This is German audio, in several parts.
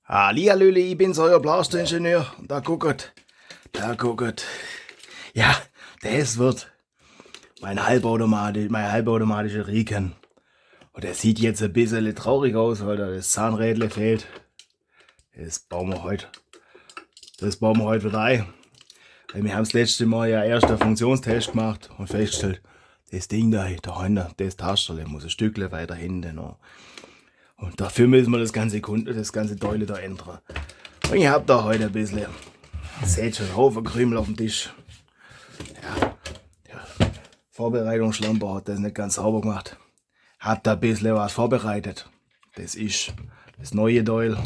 Hallihallöle, ich bin's, euer Blasteingenieur. Da guckt, da guckt. Ja, das wird mein halbautomatischer Riken. Und der sieht jetzt ein bisschen traurig aus, weil da das Zahnrädle fehlt. Das bauen wir heute wieder ein. Weil wir haben das letzte Mal ja erst einen Funktionstest gemacht und festgestellt, das Ding da hinten, das Tasterle muss ein Stückchen weiter hinten noch. Und dafür müssen wir das ganze Teile da ändern. Und ich hab da heute ein bisschen, seht schon, einen Haufen Krümel auf dem Tisch. Ja, der Vorbereitungsschlamper hat das nicht ganz sauber gemacht. Hab da ein bisschen was vorbereitet. Das ist das neue Teil.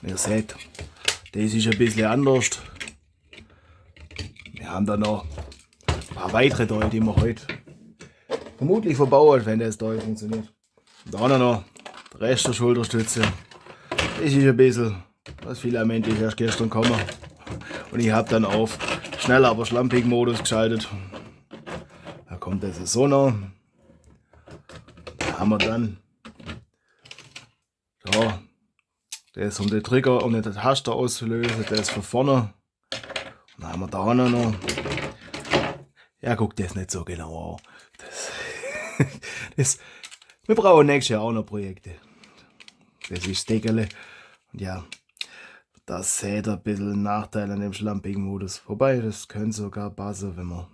Ihr seht, das ist ein bisschen anders. Wir haben da noch ein paar weitere Teile, die wir heute vermutlich verbauen, wenn das Teil funktioniert. Und da noch der Rest der Schulterstütze. Das ist ein bisschen, das Filament ist erst gestern gekommen. Und ich habe dann auf schnell aber schlampig Modus geschaltet. Da kommt das so noch. Da haben wir dann da, das um den Trigger, um den Taster auszulösen, das von vorne. Und dann haben wir da noch. Ja, guckt das nicht so genau an. Wir brauchen nächstes Jahr auch noch Projekte. Das ist das Deckerle. Und ja, das seht ihr ein bisschen Nachteil an dem schlampigen Modus. Wobei, das könnte sogar passen, wenn man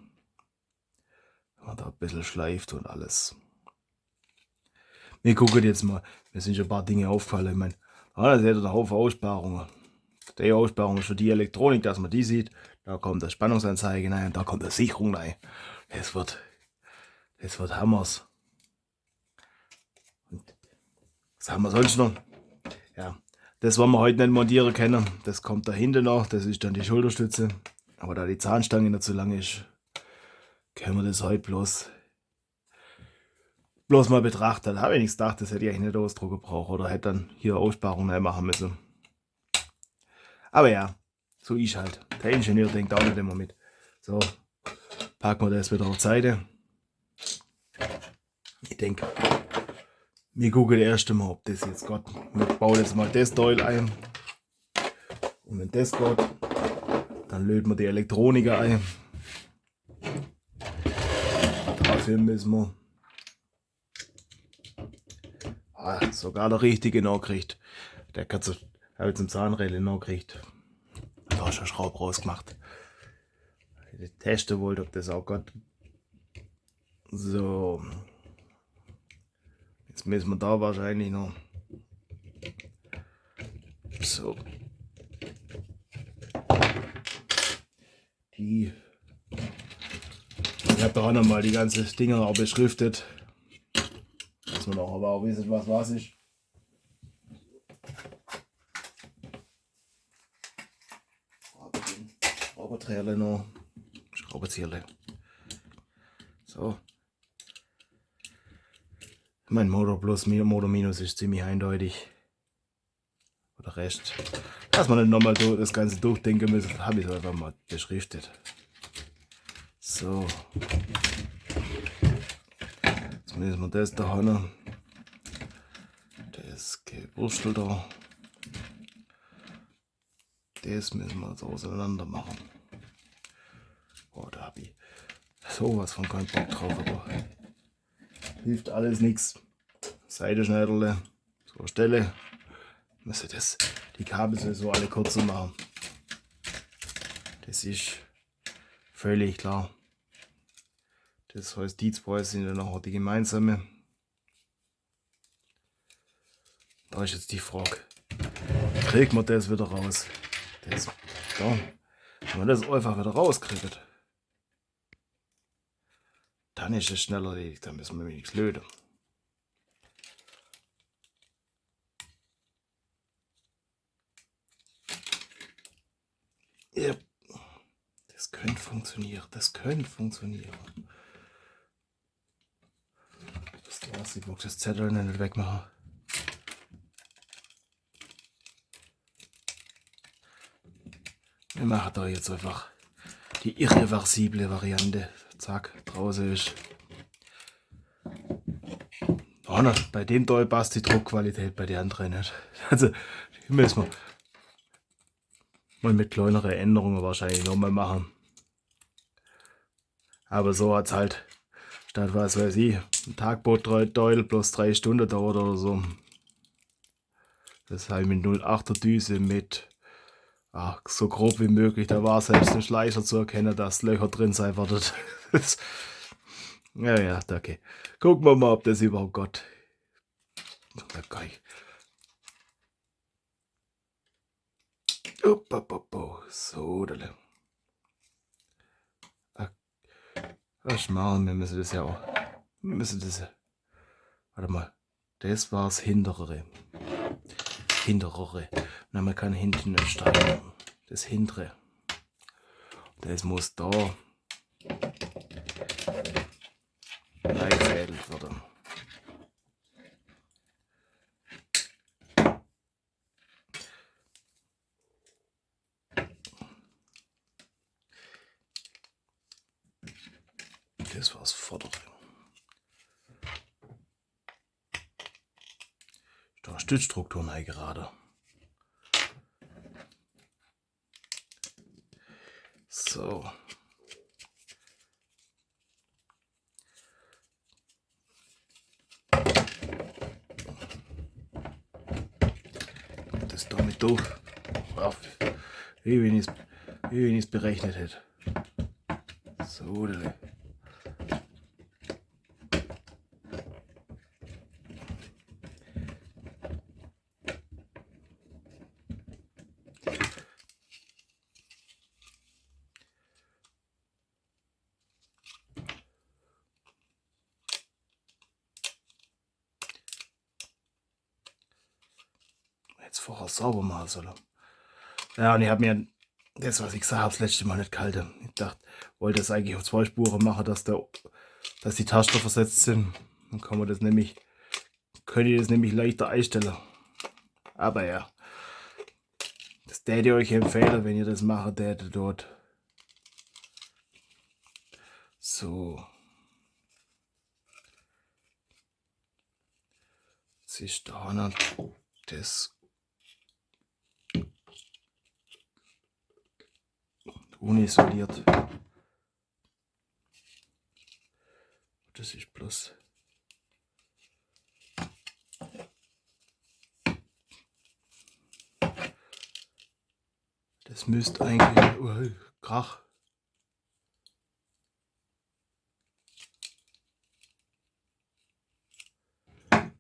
da ein bisschen schleift und alles. Wir gucken jetzt mal. Mir sind schon ein paar Dinge aufgefallen. Ich meine, da seht ihr einen Haufen Aussparungen. Die Aussparung ist für die Elektronik, dass man die sieht. Da kommt eine Spannungsanzeige rein, da kommt eine Sicherung rein. Das wird Hammers. Und was haben wir sonst noch? Ja, das, was wir heute nicht montieren können, das kommt da hinten noch. Das ist dann die Schulterstütze. Aber da die Zahnstange nicht so lang ist, können wir das heute bloß mal betrachten. Da habe ich nichts gedacht, das hätte ich eigentlich nicht ausdrucken brauchen oder hätte dann hier Aussparungen rein machen müssen. Aber ja, so ist halt. Der Ingenieur denkt auch nicht immer mit. So, packen wir das wieder auf die Seite. Ich denke, wir gucken erst einmal, ob das jetzt geht. Wir bauen jetzt mal das Teil ein. Und wenn das geht, dann löten wir die Elektronik ein. Dafür müssen wir sogar der richtige nachkriegt. Der kann so zum Zahnrädchen nachkriegt. Da ist eine Schraube rausgemacht. Ich testen wollte, ob das auch geht. So. Jetzt müssen wir da wahrscheinlich noch. So. Ich habe da auch nochmal die ganzen Dinger auch beschriftet. Dass man auch aber auch wissen, was ist. Schraubenzieherle noch. Schraubenzieherle. So. Mein Motor plus, Motor minus ist ziemlich eindeutig. Oder Rest. Dass man nicht nochmal das Ganze durchdenken müssen, habe ich es einfach mal beschriftet. So. Jetzt müssen wir das da haben. Das gewurstelt da. Das müssen wir jetzt auseinander machen. Boah, da habe ich sowas von keinen Bock drauf, aber hilft alles nichts. Seitenschneiderle, so eine Stelle. Müsste die Kabel so alle kurzer machen. Das ist völlig klar. Das heißt, die zwei sind dann auch die gemeinsame. Da ist jetzt die Frage, kriegt man das wieder raus? Wenn man das einfach wieder rauskriegt, dann ist es schneller erledigt, dann müssen wir nichts löten. Ja, das könnte funktionieren, Das Plastikbox, das Zettel nicht wegmachen. Wir machen da jetzt einfach die irreversible Variante. Zack, draußen ist. Oh, bei dem Teil passt die Druckqualität, bei den anderen nicht. Also müssen wir mal mit kleineren Änderungen wahrscheinlich nochmal machen. Aber so hat es halt statt, was weiß ich, ein Tagboot-Teil plus 3 Stunden dauert oder so. Das halt mit 0,8er Düse mit so grob wie möglich. Da war selbst ein Schleicher zu erkennen, dass Löcher drin sein werden. Ja, okay. Gucken wir mal, ob das überhaupt geht. Okay. So, da. Was machen wir? Müssen das ja auch. Wir müssen das. Warte mal. Das war's hinterere. Na, man kann hinten nicht steigen. Das hintere. Das muss da eingefädelt werden. Das war's vordere. Da Stützstrukturen gerade. So. Das damit durch. Wie wenn ich es berechnet hätte. So. Jetzt vorher sauber machen sollen. Ja, und ich habe mir das, was ich gesagt habe, das letzte Mal nicht gehalten. Ich dachte, wollte das eigentlich auf 2 Spuren machen, dass die Taster versetzt sind. Dann kann man das nämlich, könnt ihr das nämlich leichter einstellen. Aber ja, das täte ich euch empfehlen, wenn ihr das machen tätet dort. So. Jetzt ist da noch das unisoliert. Das ist bloß. Das müsste eigentlich. Krach.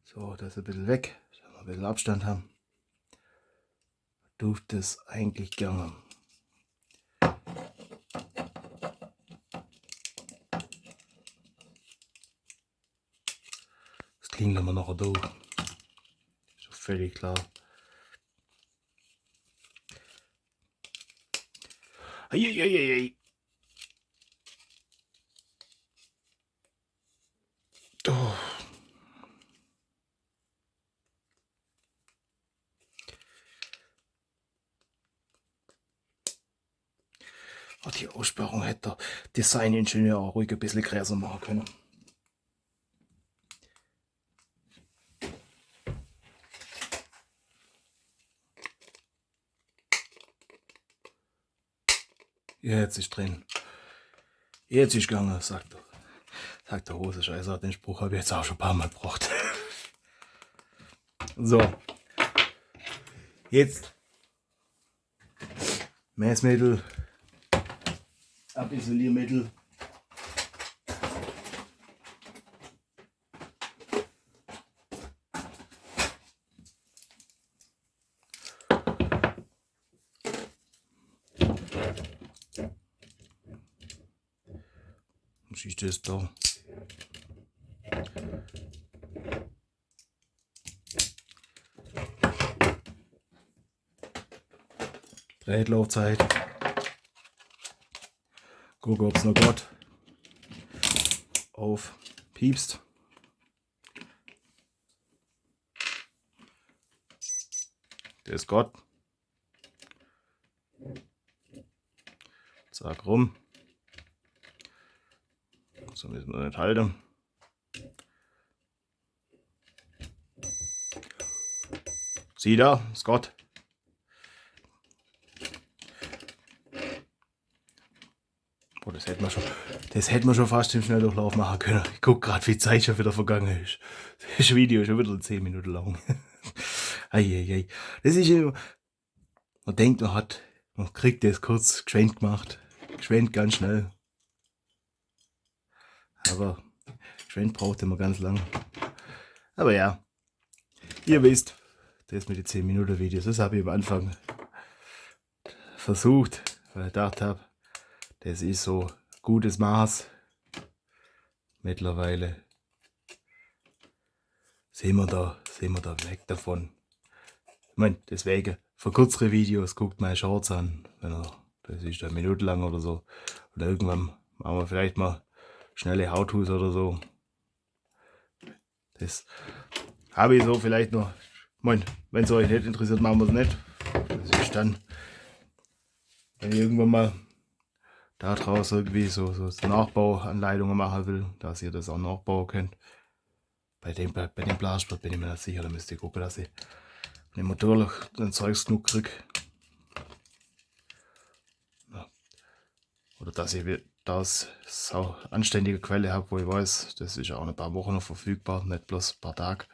So, das ist ein bisschen weg. Dass wir ein bisschen Abstand haben. Dürfte es eigentlich gerne. Das klingt immer noch durch. Ist doch völlig klar. Eieieiei. Oh. Die Aussparung hätte der Designingenieur auch ruhig ein bisschen größer machen können. Jetzt ist drin. Jetzt ist gegangen, sagt der Hosenscheißer. Den Spruch habe ich jetzt auch schon ein paar Mal gebraucht. So. Jetzt Messmittel, Abisoliermittel. Was ist das da? Drehtlaufzeit. Gucken, ob es noch geht. Auf. Piepst. Der ist Gott. Zack rum. So müssen wir nicht halten. Sieh da, ist Gott. Oh, das hätten wir schon fast im Schnelldurchlauf machen können. Ich guck gerade, wie Zeit schon wieder vergangen ist. Das Video ist schon wieder 10 Minuten lang. Eieiei. Das ist immer, man denkt, man kriegt das kurz geschwind gemacht. Geschwind ganz schnell. Aber geschwind braucht immer ganz lang. Aber ja, ihr wisst, das mit den 10 Minuten Videos, das habe ich am Anfang versucht, weil ich gedacht habe, das ist so gutes Maß. Mittlerweile sind wir da weg davon. Ich meine, deswegen, für kürzere Videos guckt meine Shorts an, das ist eine Minute lang oder so. Oder irgendwann machen wir vielleicht mal schnelle How-Tos oder so. Das habe ich so vielleicht noch. Ich meine, wenn es euch nicht interessiert, machen wir es nicht. Das ist dann, wenn ich irgendwann mal da draußen irgendwie so Nachbauanleitungen machen will, dass ihr das auch nachbauen könnt. Bei dem Blassport bin ich mir nicht sicher, da müsst ihr gucken, dass ich den Motor dann Zeugs genug kriege. Ja. Oder dass ich das so anständige Quelle habe, wo ich weiß, das ist auch in ein paar Wochen noch verfügbar, nicht bloß ein paar Tage.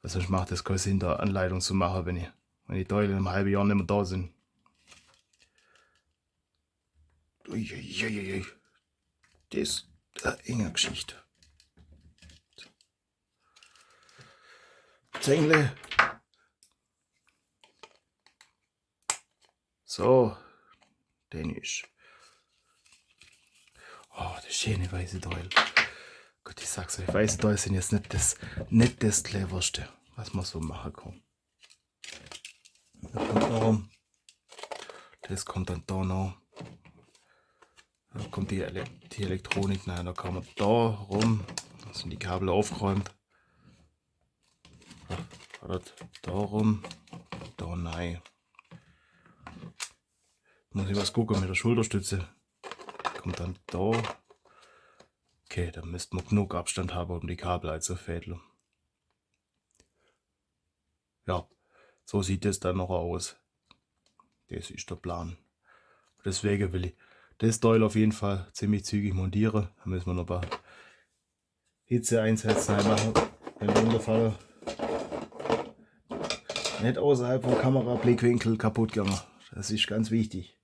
Also sonst macht es keinen Sinn, da Anleitung zu machen, wenn die Teile in einem halben Jahr nicht mehr da sind. Uiuiuiui. Das ist eine enge Geschichte. Zängle. So, den ist. Oh, das schöne weiße Teil. Gott, ich sag's euch, weiße Teile sind jetzt nicht das cleverste, was man so machen kann. Da kommt noch, das kommt dann da noch. Da kommt die Elektronik, nein, da kann man da rum. Da sind die Kabel aufgeräumt. Da rum, da nein. Muss ich was gucken mit der Schulterstütze. Kommt dann da. Okay, da müsste man genug Abstand haben, um die Kabel einzufädeln. Ja, so sieht es dann noch aus. Das ist der Plan. Deswegen will ich das Teil auf jeden Fall ziemlich zügig montieren. Da müssen wir noch ein paar Hitzeeinsätze machen, wenn wir runterfallen. Nicht außerhalb vom Kamerablickwinkel kaputt gegangen. Das ist ganz wichtig.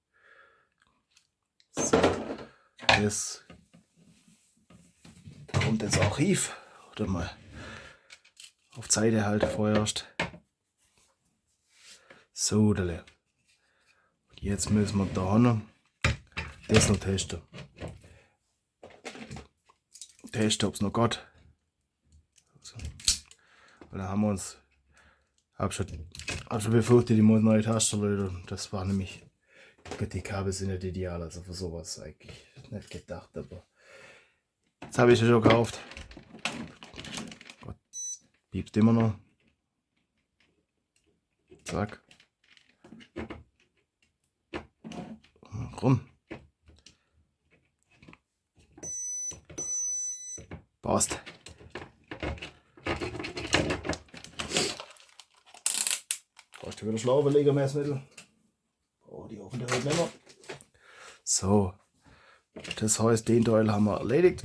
So, das kommt ins Archiv. Oder mal auf Seite halt vorerst. So, jetzt müssen wir da noch das noch testen. Testen, ob es noch geht. So. Weil da haben wir uns. Hab schon befürchtet, ich muss neue Tasten löten. Das war nämlich. Die Kabel sind nicht ideal, also für sowas eigentlich nicht gedacht, aber jetzt habe ich sie schon gekauft. Gott, piepst immer noch. Zack. Rum. Passt. Brauchst du wieder Schlauberlegermessmittel? Oh, die hoffen heute nicht mehr. So, das heißt, den Teil haben wir erledigt.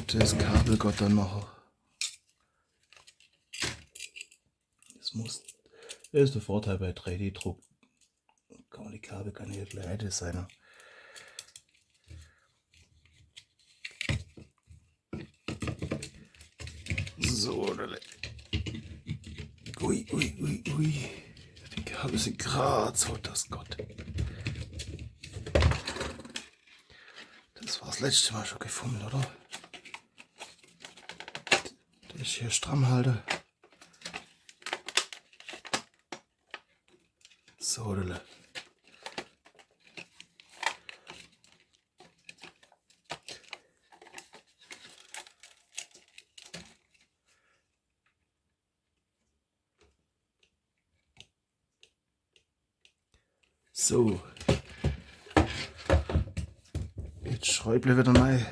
Das Kabel geht dann noch. Das ist der Vorteil bei 3D-Druck. Die Kabel kann hier gleich sein. So, ui. Die Kabel sind gerade so, das Gott. Das war das letzte Mal schon gefunden, oder? Das ist hier stramm halte. So, so. Jetzt Schräuble wieder rein.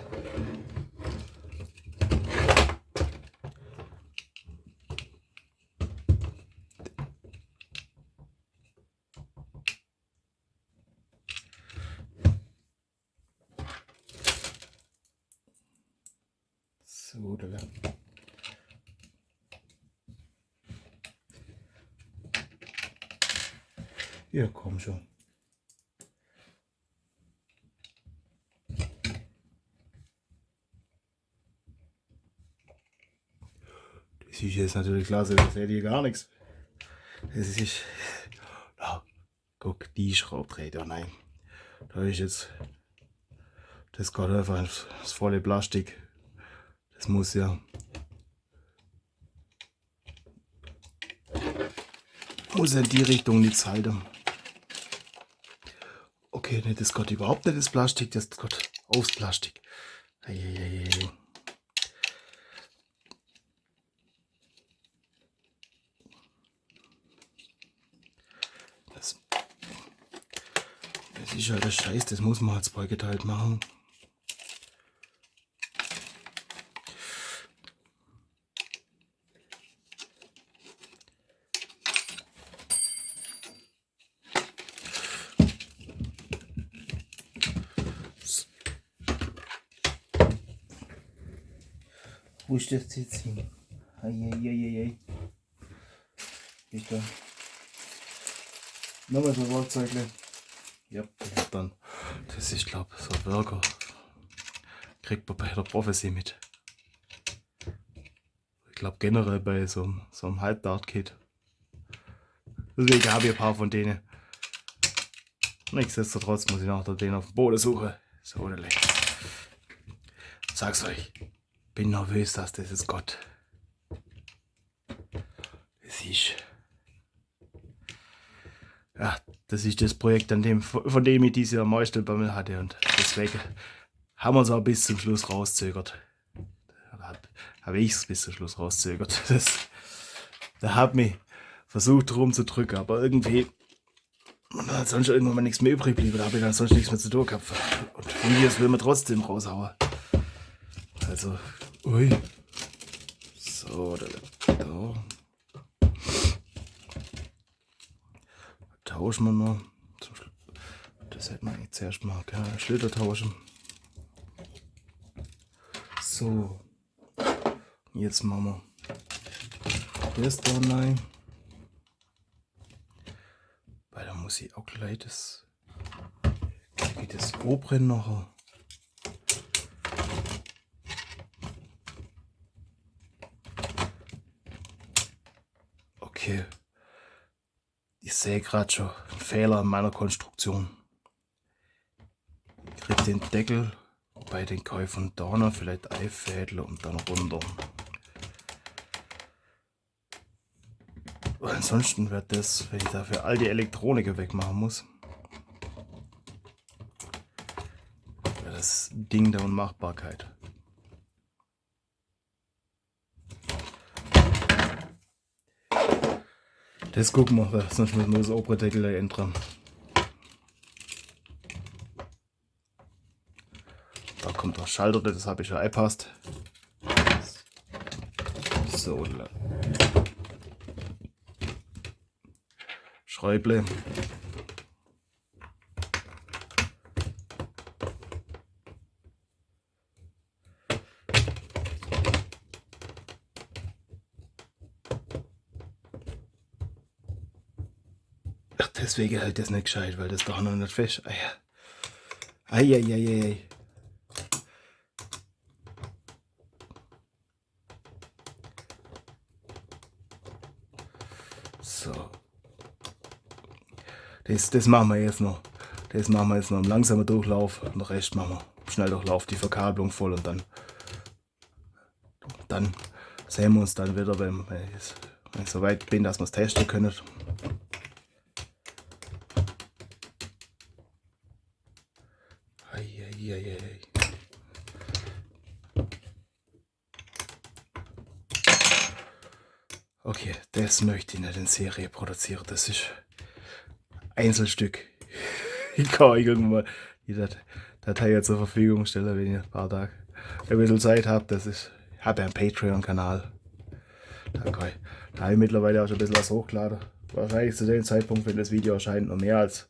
So, da. Ja, komm schon. Das ist jetzt natürlich klasse, das seht ihr gar nichts. Das ist. Da, guck, die Schraubdreher, nein. Da ist jetzt. Das geht einfach das volle Plastik. Das muss ja. Muss in die Richtung nichts halten. Okay, nee, das geht überhaupt nicht das Plastik, das geht aufs Plastik. Eieiei. Das ist halt der Scheiß, das muss man halt zweigeteilt machen. Wo ist das jetzt hin? Eieiei. Bitte. Nochmal so ein Werkzeugle. Ja, dann. Das ist, glaube ich, so ein Burger. Kriegt man bei der Prophecy mit. Ich glaube generell bei so einem Halbdart-Kit. Deswegen habe ich ein paar von denen. Nichtsdestotrotz muss ich nachher den auf dem Boden suchen. So, oder leicht. Sag's euch. Bin nervös, dass das ist Gott. Das ist. Ja, das ist das Projekt, von dem ich dieses Jahr am meisten Bammel hatte. Und deswegen haben wir es auch bis zum Schluss rauszögert. Habe ich es bis zum Schluss rauszögert. Da hat mich versucht rumzudrücken, aber irgendwie. Und dann hat sonst irgendwann mal nichts mehr übrig geblieben. Da habe ich dann sonst nichts mehr zu tun gehabt. Und Videos will man trotzdem raushauen. Also, ui. So, da. Tauschen wir noch. Das hätten wir eigentlich zuerst mal Schlitter tauschen. So. Jetzt machen wir das da rein. Weil da muss ich auch gleich das obere noch. Okay. Ich sehe gerade schon einen Fehler in meiner Konstruktion. Ich kriege den Deckel bei den Käufern da noch vielleicht einfädeln und dann runter. Weil ansonsten wird das, wenn ich dafür all die Elektronik wegmachen muss, wäre das Ding der Unmachbarkeit. Das gucken wir, weil sonst müssen wir das obere Deckel ändern. Da kommt der Schalter, das habe ich schon eingepasst. So, Schräuble. Ach, deswegen halt das nicht gescheit, weil das doch noch nicht fest. Eieieiei. So. Das machen wir jetzt noch. Das machen wir jetzt noch im langsamen Durchlauf. Und den Rest machen wir im Schnelldurchlauf, die Verkabelung voll und dann sehen wir uns dann wieder, wenn ich so weit bin, dass wir es testen können. Eieieiei. Okay, das möchte ich nicht in Serie produzieren. Das ist Einzelstück. Ich kann euch irgendwann die Datei zur Verfügung stellen, wenn ihr ein paar Tage ein bisschen Zeit habt. Ich habe ja einen Patreon-Kanal. Da habe ich mittlerweile auch schon ein bisschen was hochgeladen. Wahrscheinlich zu dem Zeitpunkt, wenn das Video erscheint, noch mehr als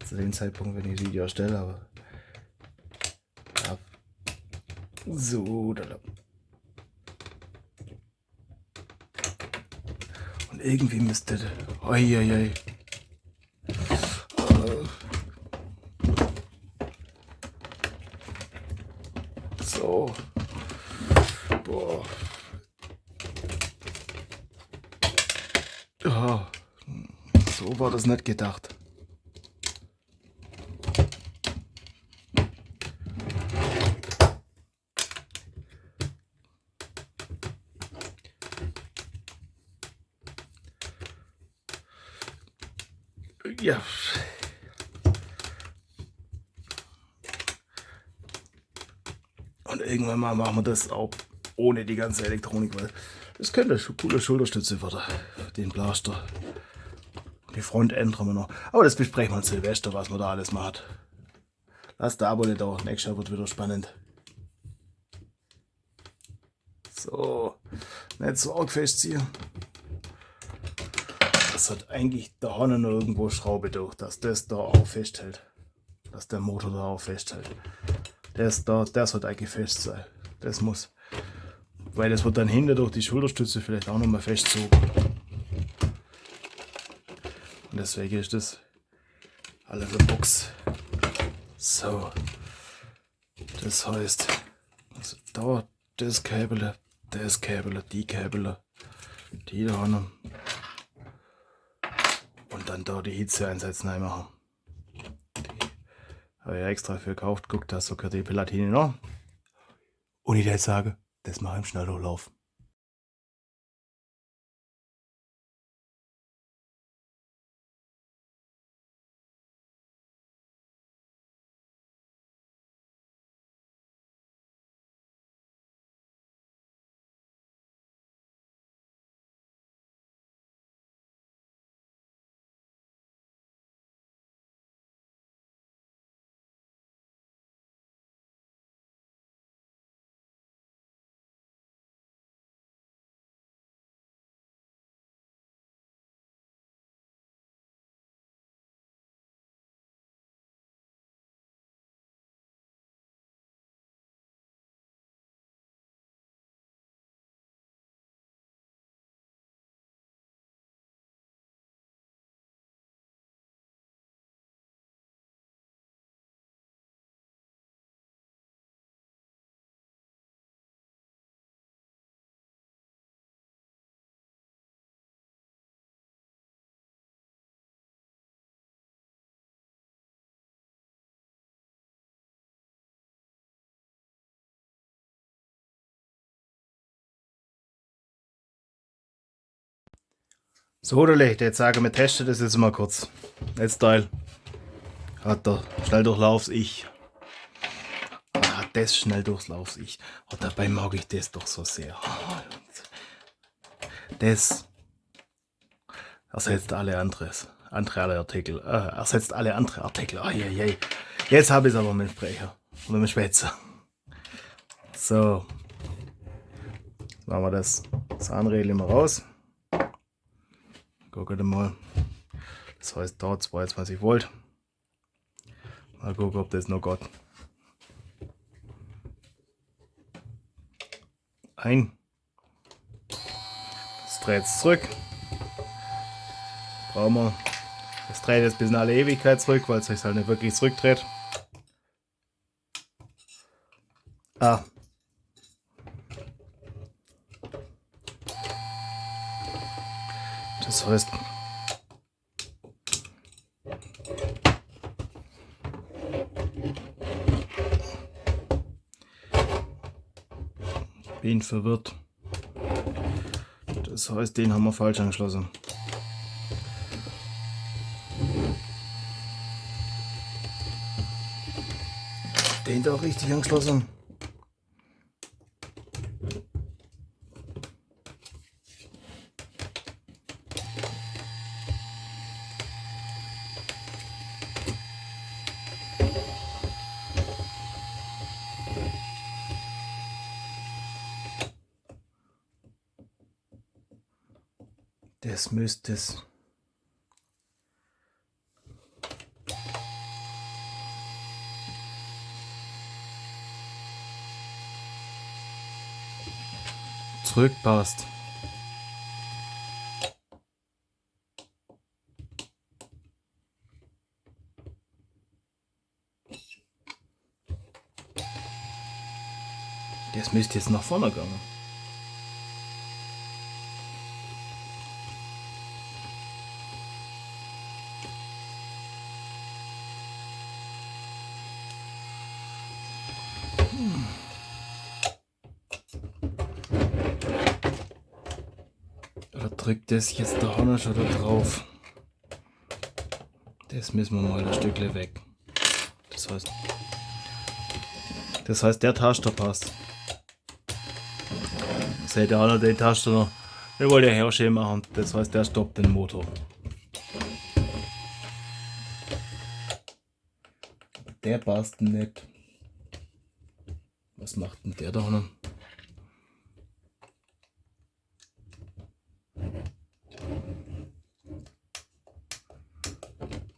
zu dem Zeitpunkt, wenn ich das Video erstelle. Aber ja. So, da. Und irgendwie müsste... Uiuiui. So. Boah. Ja, so war das nicht gedacht. Ja. Und irgendwann mal machen wir das auch ohne die ganze Elektronik, weil das könnte eine coole Schulterstütze werden, den Blaster. Die Front ändern wir noch. Aber das besprechen wir an Silvester, was man da alles macht. Lasst ein Abo nicht da, nächstes Jahr wird wieder spannend. So, nicht so arg festziehen. Das hat eigentlich da vorne noch irgendwo Schraube durch, dass das da auch festhält. Dass der Motor da auch festhält. Das sollte eigentlich fest sein. Das muss. Weil das wird dann hinter durch die Schulterstütze vielleicht auch nochmal festzogen. Und deswegen ist das alles eine Box. So. Das heißt, also da das Kabel, die Kabel, die da haben. Und dann da die Hitzeeinsätze reinmachen. Habe ich extra für gekauft. Guckt, da so die Platine noch. Und ich würde sagen, das mache ich im Schnelldurchlauf. So, Leute, jetzt sagen wir testen das jetzt mal kurz. Netzteil hat der Schnelldurchlaufs-Ich. Hat das Schnelldurchlaufs-Ich. Und dabei mag ich das doch so sehr. Das ersetzt alle andere Artikel. Ersetzt alle andere Artikel. Ai. Jetzt habe ich es aber mit dem Sprecher. Oder mit dem Schwätzer. So. Jetzt machen wir das Zahnrädchen mal raus. Gucken wir mal. Das heißt da 22 Volt. Mal gucken, ob das noch geht. Das dreht es zurück. Brauchen wir. Das dreht jetzt bis in alle Ewigkeit zurück, weil es sich halt nicht wirklich zurückdreht. Das heißt, ich bin verwirrt. Das heißt, den haben wir falsch angeschlossen. Den da richtig angeschlossen. Das müsste es. Zurückpasst. Das müsste jetzt nach vorne gehen. Oder drückt das jetzt da vorne schon da drauf? Das müssen wir mal ein Stückchen weg. Das heißt, der Taster passt. Seht ihr auch noch den Taster noch? Den wollte ich herschön machen. Das heißt, der stoppt den Motor. Der passt nicht. Was macht denn der da noch?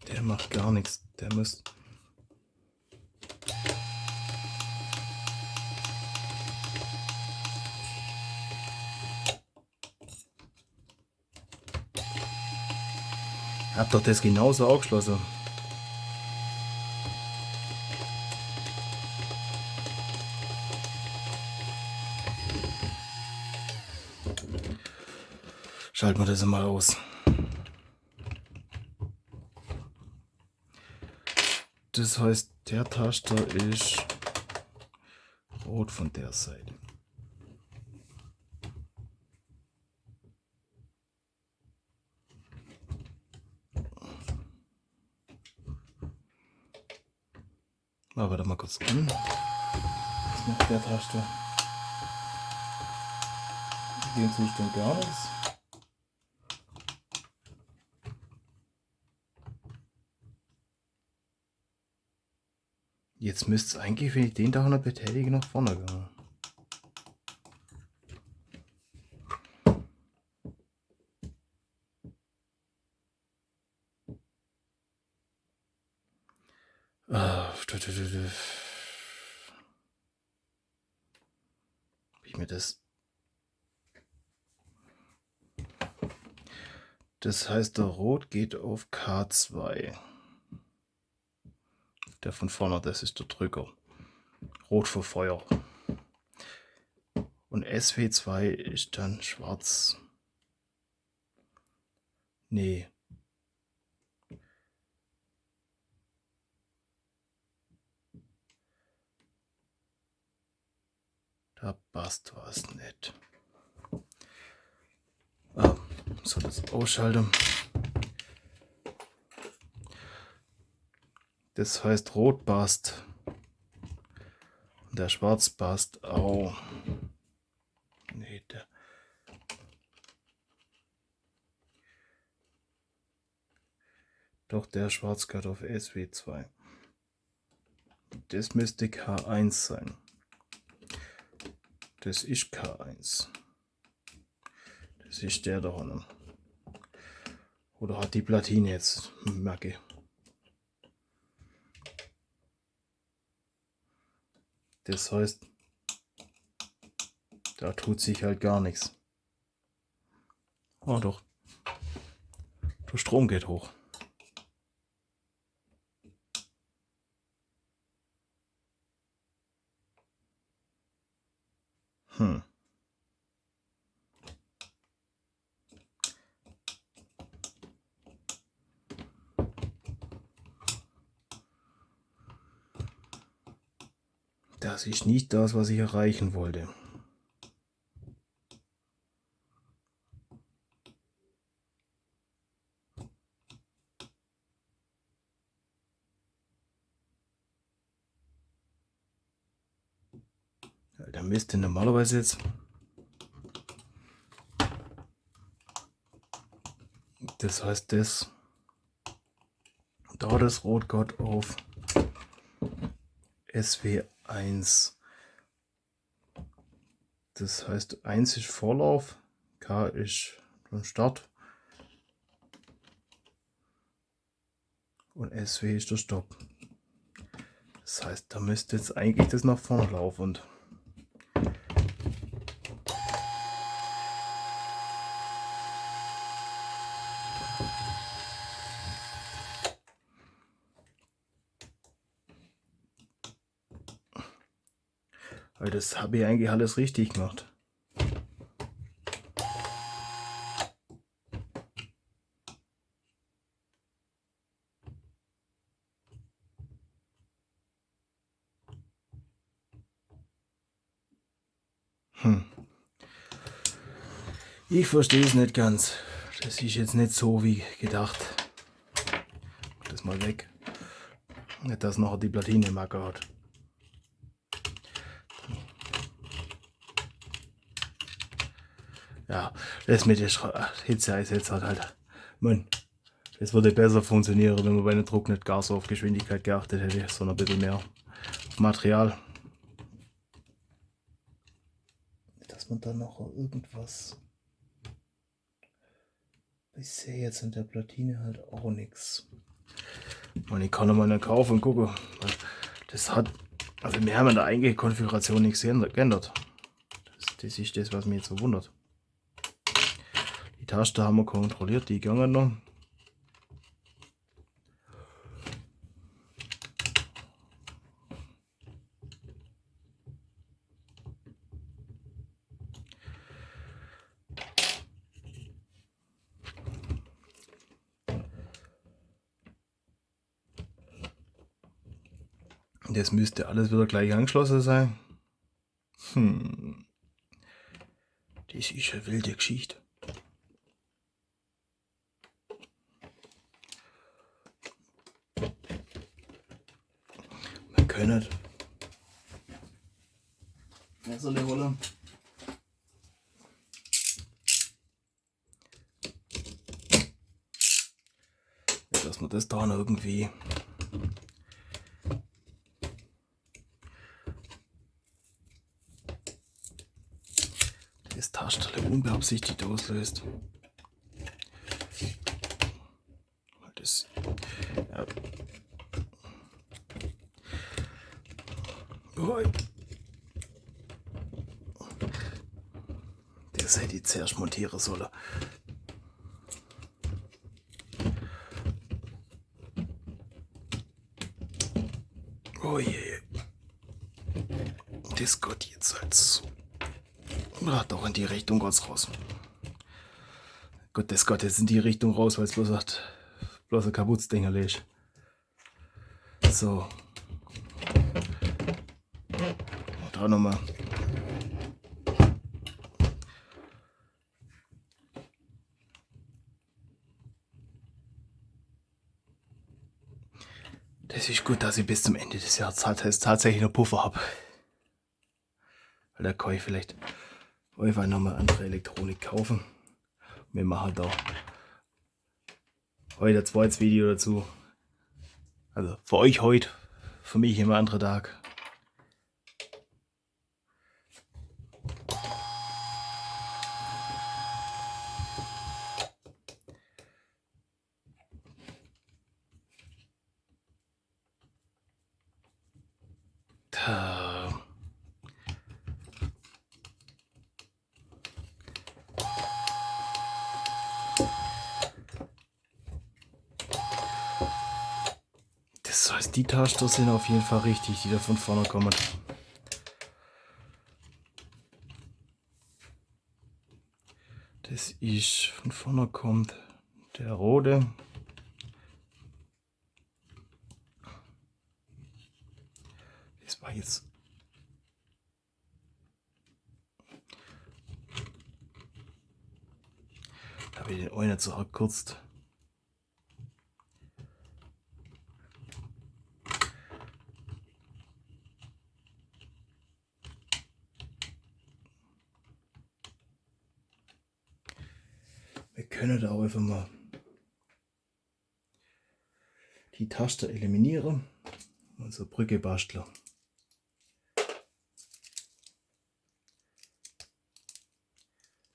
Der macht gar nichts. Der muss. Hab doch das genauso angeschlossen. Schalten wir das mal aus. Das heißt, der Taster ist rot von der Seite. Aber da mal kurz an. Was macht der Taster? In dem Zustand gar nichts. Jetzt müsste es eigentlich, wenn ich den da noch betätige, nach vorne gehen. Wie ich mir das. Das heißt, der Rot geht auf K2. Der von vorne, das ist der Drücker. Rot für Feuer. Und SW2 ist dann schwarz. Nee. Da passt was nicht. So, das ausschalten. Das heißt, rot passt. Und der schwarz passt auch. Nee, der. Doch, der schwarz gehört auf SW2. Das müsste K1 sein. Das ist K1. Das ist der da unten. Oder hat die Platine jetzt Macke? Das heißt, da tut sich halt gar nichts. Oh doch. Der Strom geht hoch. Das ist nicht das, was ich erreichen wollte. Der müsste normalerweise jetzt. Das heißt, das Rot geht auf SW1. Das heißt, 1 ist Vorlauf, K ist der Start und SW ist der Stopp. Das heißt, da müsste jetzt eigentlich das nach vorne laufen. Und Weil das habe ich eigentlich alles richtig gemacht. Ich verstehe es nicht ganz. Das ist jetzt nicht so wie gedacht. Das mal weg. Nicht, dass nachher die Platine im Acker hat. Ja, das mit der Hitze ist jetzt halt. Man, es würde besser funktionieren, wenn man bei einem Druck nicht gar so auf Geschwindigkeit geachtet hätte, sondern ein bisschen mehr auf Material. Dass man dann noch irgendwas. Ich sehe jetzt in der Platine halt auch nichts. Und ich kann noch mal eine kaufen und gucken. Das hat. Also wir haben in der eigentlichen Konfiguration nichts geändert. Das ist das, was mich jetzt so wundert. Die Taste haben wir kontrolliert, die gingen noch. Das müsste alles wieder gleich angeschlossen sein. Das ist eine wilde Geschichte. Wir können Messerle holen. Dass wir das da noch irgendwie das Taschenteil unbeabsichtigt auslöst. Das, ja. Das hätte ich zuerst montieren sollen. Oh je. Das geht jetzt halt so. Doch in die Richtung geht's raus. Gut, das geht jetzt in die Richtung raus, weil es bloß ein kaputtes Ding ist. So. Und da nochmal. Das ist gut, dass ich bis zum Ende des Jahres tatsächlich noch Puffer habe. Weil da kann ich vielleicht einfach nochmal andere Elektronik kaufen. Wir machen da heute ein zweites Video dazu. Also für euch heute, für mich immer ein anderer Tag. Das heißt, die Taster sind auf jeden Fall richtig, die da von vorne kommen. Das ist von vorne kommt der rote. Das war jetzt. Da habe ich den einen zu verkürzt. Wir können da auch einfach mal die Taste eliminieren und so Brücke basteln.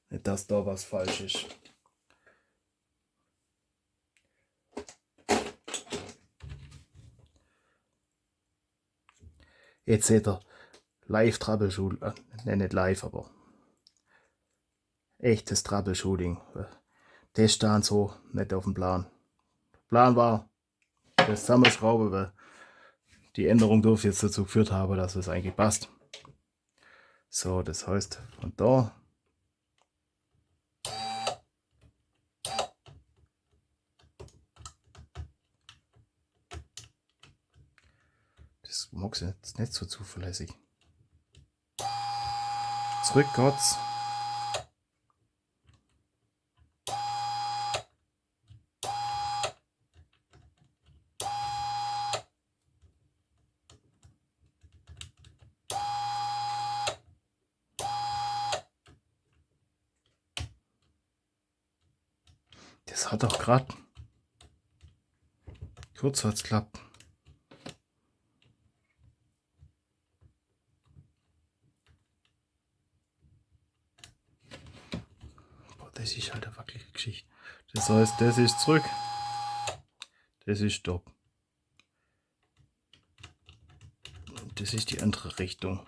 Nicht, dass da was falsch ist. Jetzt seht ihr live Troubleshooting, nicht live, aber echtes Troubleshooting. Das stand so nicht auf dem Plan. Der Plan war, das Zusammenschrauben, weil die Änderung dürfte jetzt dazu geführt haben, dass es eigentlich passt. So, das heißt, von da das mag ich jetzt nicht so zuverlässig. Zurück geht's. Das hat doch gerade kurz hat's klappt. Boah, das ist halt eine wackelige Geschichte. Das heißt, das ist zurück. Das ist Stopp. Das ist die andere Richtung.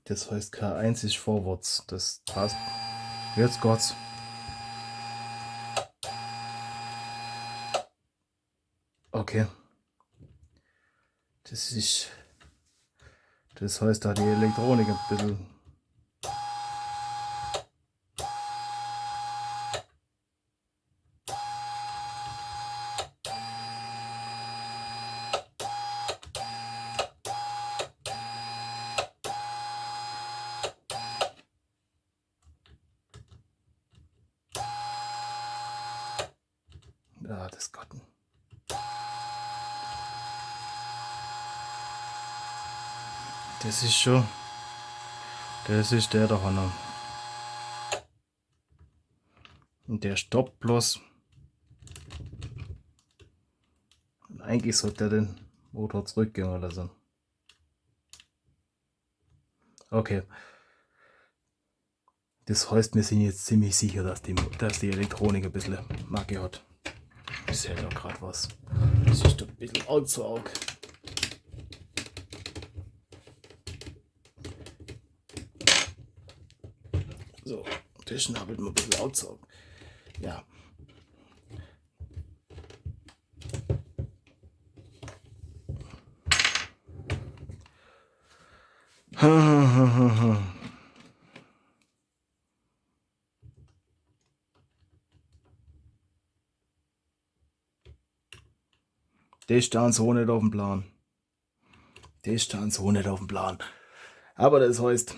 Das heißt, K1 ist vorwärts. Das passt. Jetzt geht's. Okay. Das heißt, da die Elektronik ein bisschen. Ja, das Gott. Das ist schon. Das ist der da noch. Und der stoppt bloß. Eigentlich sollte der den Motor zurückgehen oder so. Okay. Das heißt, wir sind jetzt ziemlich sicher, dass die Elektronik ein bisschen Macke hat. Ich sehe da gerade was. Das ist ein bisschen arg zu arg. So, das schnappelt mir ein bisschen arg zu arg. Ja. Das stand so nicht auf dem Plan. Das stand so nicht auf dem Plan. Aber das heißt,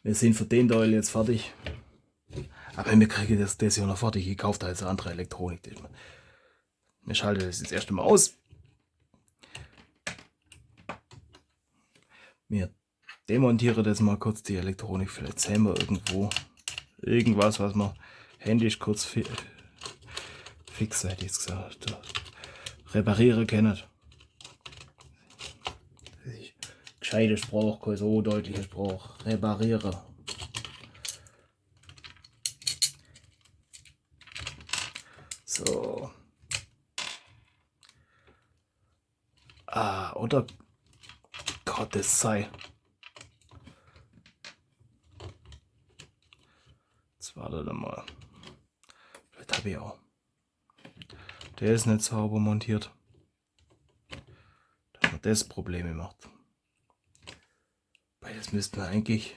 wir sind für den Teil jetzt fertig. Aber wir kriegen das ja noch fertig. Ich kaufe da jetzt andere Elektronik. Wir schalten das jetzt erst einmal aus. Wir demontieren das mal kurz, die Elektronik. Vielleicht sehen wir irgendwo irgendwas, was wir händisch kurz fix, hätte ich gesagt, reparieren können. Gescheite Sprache, kein so deutliche Sprache. Reparieren. So. Oder Gott, es sei. Jetzt warte mal. Vielleicht habe ich auch. Der ist nicht sauber montiert. Da hat das Probleme macht. Weil das müssten wir eigentlich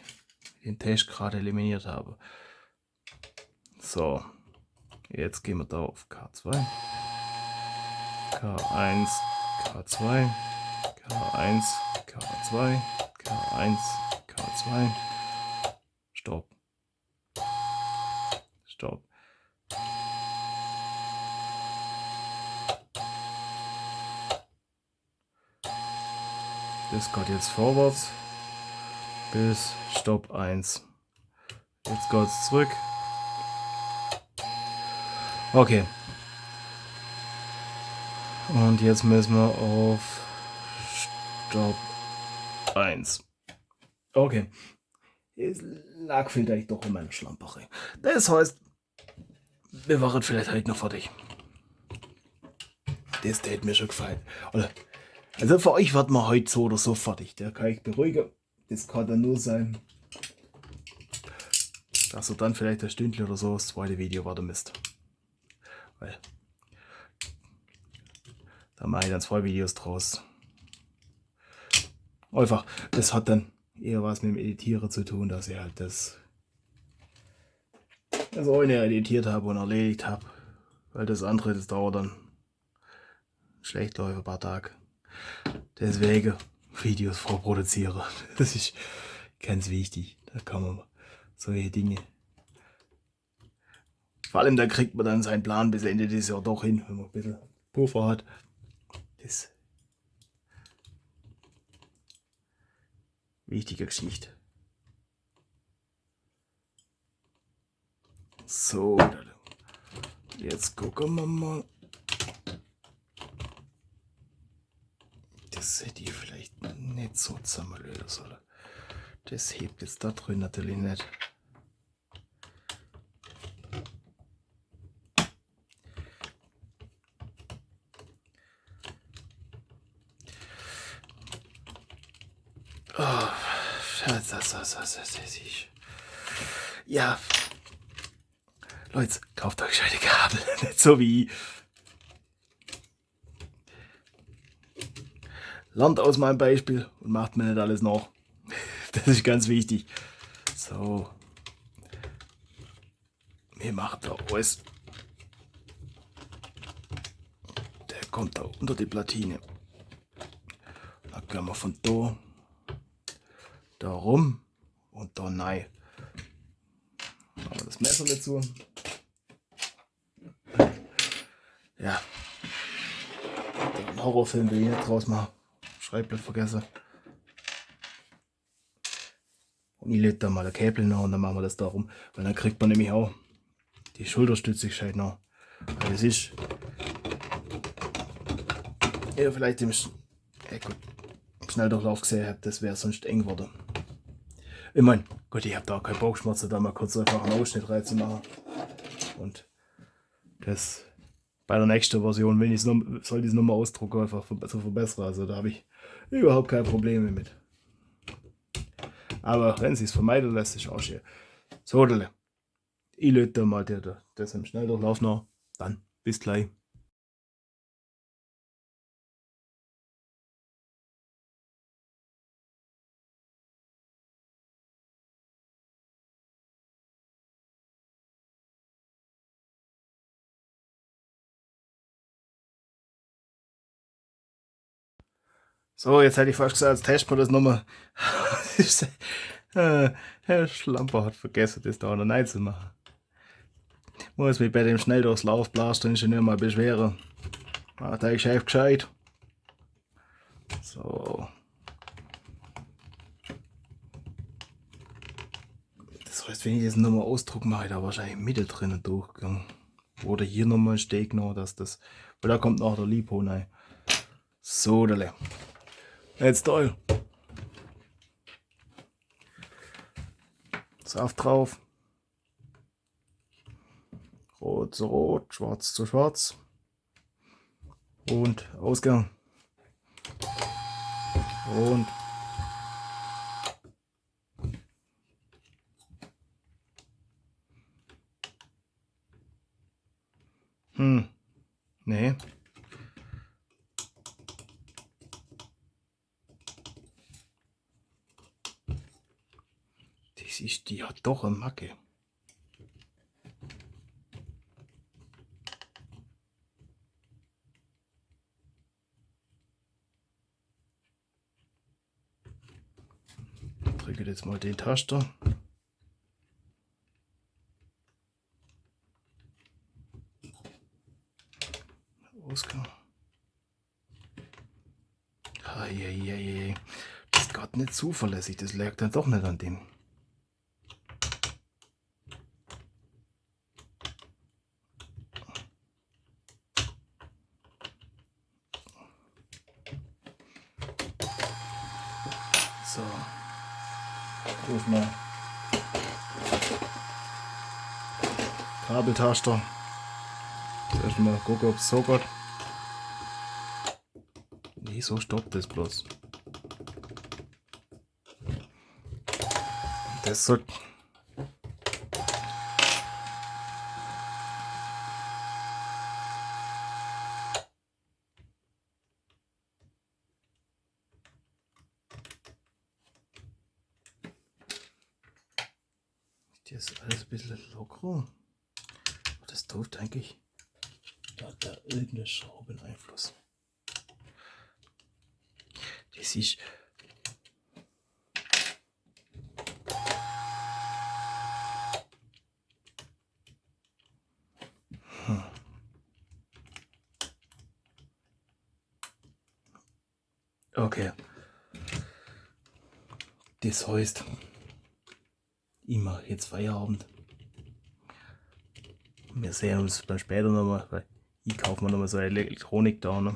den Test gerade eliminiert haben. So. Jetzt gehen wir da auf K2. K1, K2, K1, K2, K1, K2. Stopp. Stopp. Das geht jetzt vorwärts bis Stopp 1. Jetzt geht es zurück. Okay. Und jetzt müssen wir auf Stopp 1. Okay. Es lag vielleicht doch in meiner Schlamperei. Das heißt, wir waren vielleicht heute noch fertig. Das hätte mir schon gefallen. Also für euch wird man heute so oder so fertig. Der kann ich beruhigen. Das kann dann nur sein, dass ihr dann vielleicht ein Stündchen oder so das zweite Video warten müsst. Weil Da mache ich dann 2 Videos draus. Einfach, das hat dann eher was mit dem Editieren zu tun, dass ich halt das eine editiert habe und erledigt habe. Weil das andere, das dauert dann schlecht läuft ein paar Tage. Deswegen Videos vorproduzieren. Das ist ganz wichtig. Da kann man solche Dinge. Vor allem da kriegt man dann seinen Plan bis Ende des Jahres doch hin, wenn man ein bisschen Puffer hat. Das ist wichtige Geschichte. So, jetzt gucken wir mal. Das hätte ich vielleicht nicht so zusammenlösen sollen. Das hebt jetzt da drin natürlich nicht. Oh, ja, Leute, kauft euch gescheite Kabel, nicht so wie ich. Lernt aus meinem Beispiel und macht mir nicht alles nach. Das ist ganz wichtig. So. Wir machen da alles. Der kommt da unter die Platine. Dann können wir von da rum und da rein. Machen wir das Messer dazu. Ja. Den Horrorfilm will ich nicht draus machen. Schreibblatt vergessen. Und ich lege da mal ein Käbel nach und dann machen wir das da rum. Weil dann kriegt man nämlich auch die Schulterstütze gescheit nach. Weil das ist ja vielleicht im Schnelldurchlauf gesehen habt, das wäre sonst eng geworden. Ich meine, gut, ich habe da auch keine Bauchschmerzen, da mal kurz einfach einen Ausschnitt reinzumachen. Und das bei der nächsten Version, wenn ich soll ich es nochmal ausdrucken, einfach zu verbessern. Also da habe ich überhaupt keine Probleme mit. Aber wenn sie es vermeiden lässt, ist auch schön. So, ich löte da mal das im Schnelldurchlauf noch. Dann bis gleich. So, jetzt hätte ich fast gesagt, jetzt testen wir das nochmal. Herr Schlamper hat vergessen, das da noch rein zu machen. Muss mich bei dem Schnelldurchlauf Blaster-Ingenieur mal beschweren. Macht der Chef gescheit. So. Das heißt, wenn ich das nochmal ausdruck, mache ich da wahrscheinlich Mitte drinnen durchgegangen. Oder hier nochmal ein Steg noch, dass das. Weil da kommt noch der Lipo rein. So, dale. Jetzt toll. Saft drauf. Rot zu rot, schwarz zu schwarz. Und Ausgang. Und nee. Die hat doch eine Macke. Ich drücke jetzt mal den Taster. Ausgang. Eieiei. Das ist gerade nicht zuverlässig. Das lag dann doch nicht an dem. So. Ruf mal. Kabeltaster. Erstmal gucken, ob es so geht. Nee, so stoppt das bloß. Das sollte. Das ist alles ein bisschen locker. Das tut eigentlich. Da hat da irgendeine Schraube einen Einfluss. Das ist. Okay. Das heißt, ich mache jetzt Feierabend. Wir sehen uns dann später nochmal, weil ich kaufe mir nochmal so eine Elektronik da. Ne?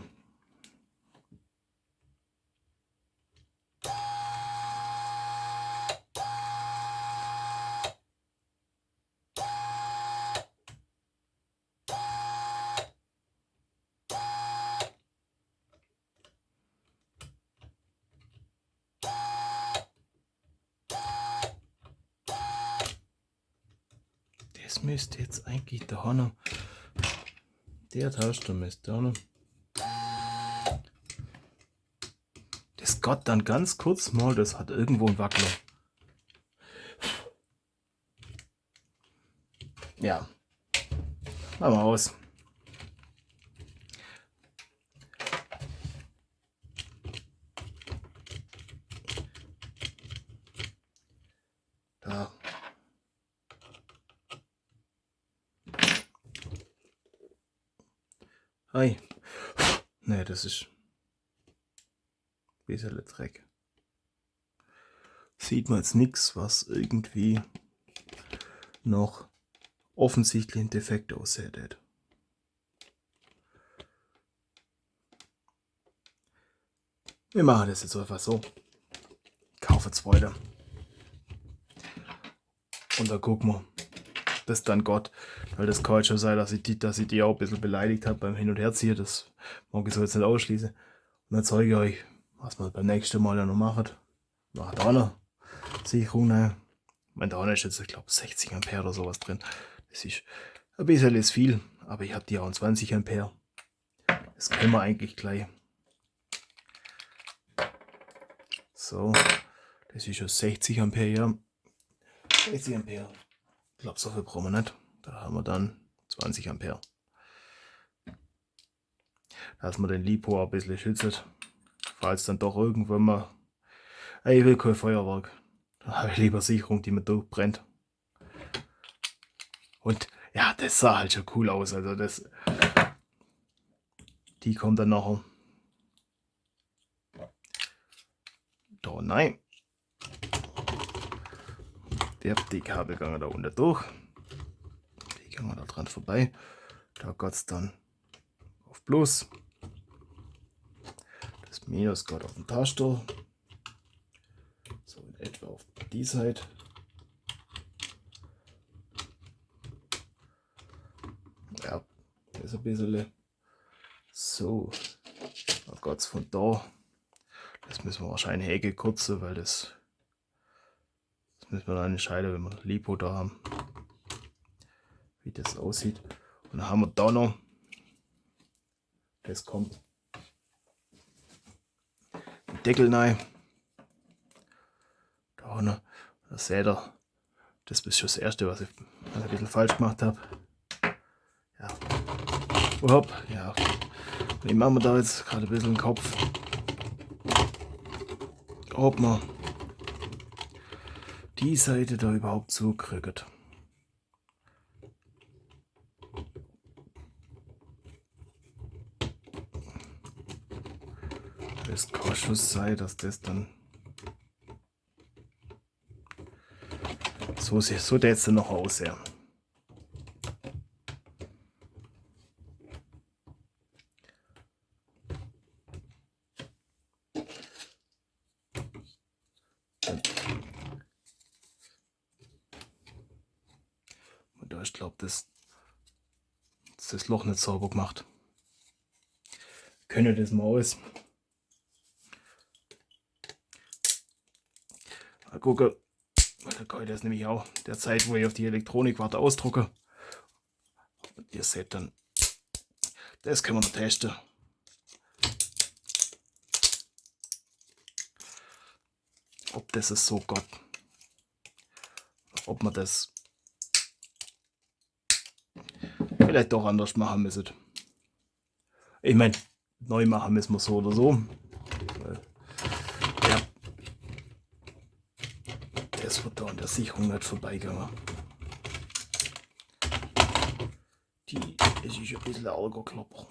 Das müsste jetzt eigentlich da haben. Der Taster müsste da noch. Das geht dann ganz kurz mal, das hat irgendwo einen Wackler. Ja. Machen wir aus. Da. Hi. Ne, das ist ein bisschen Dreck. Sieht man jetzt nichts, was irgendwie noch offensichtlich ein Defekt aussieht. Wir machen das jetzt einfach so. Ich kaufe jetzt weiter. Und dann gucken wir, das dann Gott, weil das kann schon sein, dass ich die auch ein bisschen beleidigt habe beim Hin- und Herziehen. Das mag ich so jetzt nicht ausschließen. Und dann zeige ich euch, was wir beim nächsten Mal noch machen. Nach da noch Sicherung rein. Da ist jetzt, ich glaube, 60 Ampere oder sowas drin. Das ist ein bisschen ist viel, aber ich habe die auch 20 Ampere. Das können wir eigentlich gleich. So, das ist schon 60 Ampere, ja. 60 Ampere. Ich glaube, so viel brauchen wir nicht. Da haben wir dann 20 Ampere. Dass man den Lipo ein bisschen schützt. Falls dann doch irgendwann mal. Ich will kein Feuerwerk. Da habe ich lieber Sicherung, die mir durchbrennt. Und ja, das sah halt schon cool aus. Also das. Die kommt dann nachher. Da nein. Die Kabel gehen da unten durch. Die gehen da dran vorbei. Da geht es dann auf Plus. Das Minus geht auf den Taster. So in etwa auf die Seite. Ja, das ist ein bisschen so. Da geht es von da. Das müssen wir wahrscheinlich Ecke kürzen, weil das müssen wir dann entscheiden, wenn wir Lipo da haben, wie das aussieht. Und dann haben wir da noch, das kommt den Deckel rein. Da noch, das seht ihr, das ist schon das erste, was ich ein bisschen falsch gemacht habe. Ja, hopp, ja. Wie machen wir da jetzt gerade ein bisschen den Kopf? Ob man die Seite da überhaupt zukriegt. Es kann schon sein, dass das dann so sieht, so der jetzt noch aussehen. Und da ich glaube, das Loch nicht sauber gemacht. Können das mal aus. Mal gucken. Da kann ich das nämlich auch der Zeit, wo ich auf die Elektronik warte, ausdrucken. Und ihr seht dann, das können wir noch testen. Ob das es so geht. Ob man das vielleicht doch anders machen müssen. Ich meine, neu machen müssen wir so oder so. Ja, das wird da an der Sicherung nicht vorbeigegangen. Die ist ein bisschen arger Klopper.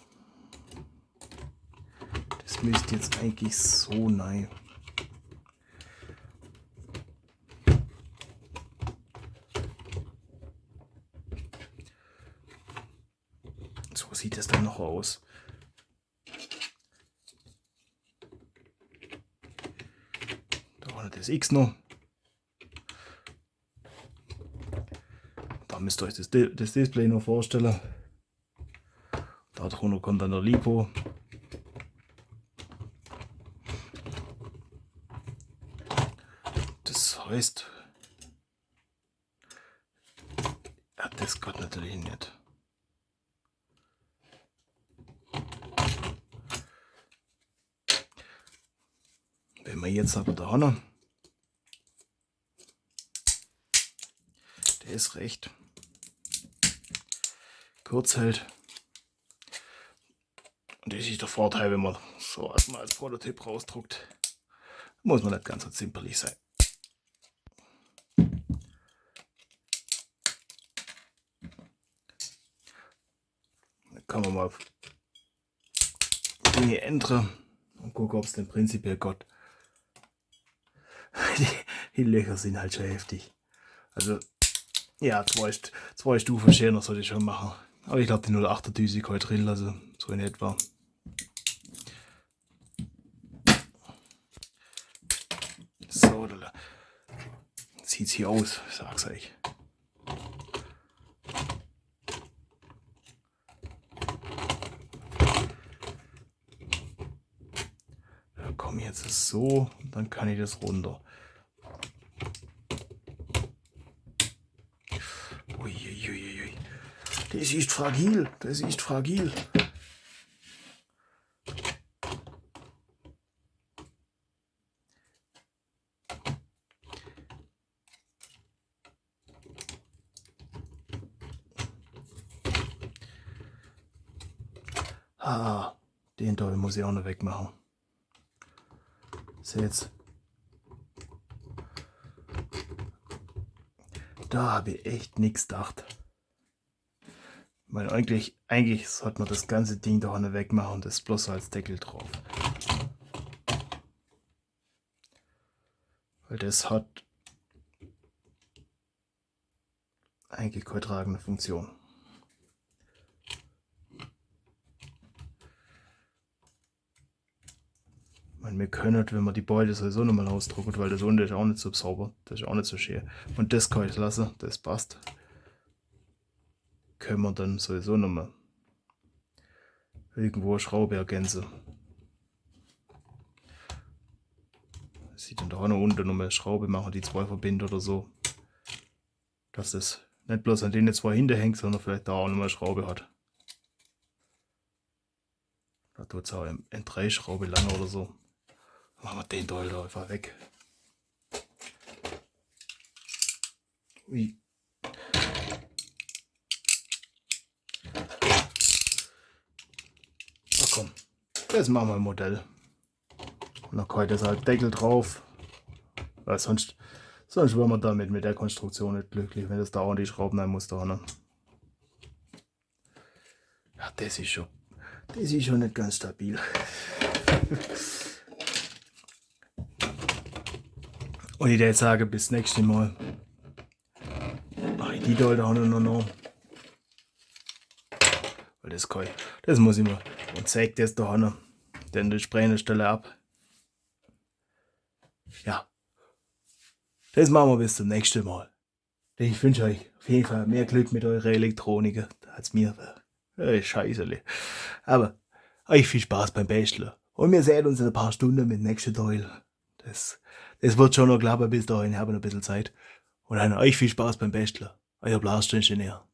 Das müsste jetzt eigentlich so nein. So sieht es dann noch aus. Da war das X noch. Da müsst ihr euch das Display noch vorstellen. Da drunter kommt dann der Lipo. Das heißt, ja, das geht natürlich nicht. Wenn wir jetzt aber da haben, der ist recht kurz hält. Und das ist der Vorteil, wenn man so erstmal als Prototyp rausdruckt, muss man nicht ganz so zimperlich sein. Dann kann man mal Dinge ändern und gucken, ob es denn prinzipiell geht. Die Löcher sind halt schon heftig. Also, ja, zwei Stufen schöner sollte ich schon machen. Aber ich glaube, die 08er Düse kann ich drin lassen, so in etwa. So, da sieht sie aus, sag's euch. Da komme ich jetzt so, und dann kann ich das runter. Uiuiui. Das ist fragil, das ist fragil. Ah, den da muss ich auch noch wegmachen. So jetzt. Da habe ich echt nichts gedacht. Weil eigentlich sollte man das ganze Ding da vorne wegmachen und das bloß als Deckel drauf. Weil das hat eigentlich keine tragende Funktion. Wir können, wenn man die Beute sowieso nochmal ausdrucken, weil das unten ist auch nicht so sauber, das ist auch nicht so schön. Und das kann ich lassen, das passt. Können wir dann sowieso nochmal irgendwo eine Schraube ergänzen. Sieht dann da auch noch unten nochmal eine Schraube machen, die zwei verbindet oder so. Dass das nicht bloß an denen zwei hinterhängt, sondern vielleicht da auch nochmal eine Schraube hat. Da tut es auch in 3 Schraube lang oder so. Machen wir den Teil da einfach weg. Ui. Na komm, das machen wir im Modell. Und dann kann ich das halt Deckel drauf. Weil sonst wären wir damit mit der Konstruktion nicht glücklich, wenn das da auch die Schrauben rein muss da. Ne? Ja, das ist schon nicht ganz stabil. Und ich würde sagen, bis nächstes Mal. Mach ich die da auch noch. Weil das muss ich mal. Und zeig das da noch. Dann die sprechende Stelle ab. Ja. Das machen wir bis zum nächsten Mal. Ich wünsche euch auf jeden Fall mehr Glück mit eurer Elektronik als mir. Scheiße. Aber euch viel Spaß beim Basteln. Und wir sehen uns in ein paar Stunden mit dem nächsten Teil. Das wird schon noch klappen bis dahin, ich habe noch ein bisschen Zeit. Und dann euch viel Spaß beim Basteln. Euer Blastingenieur.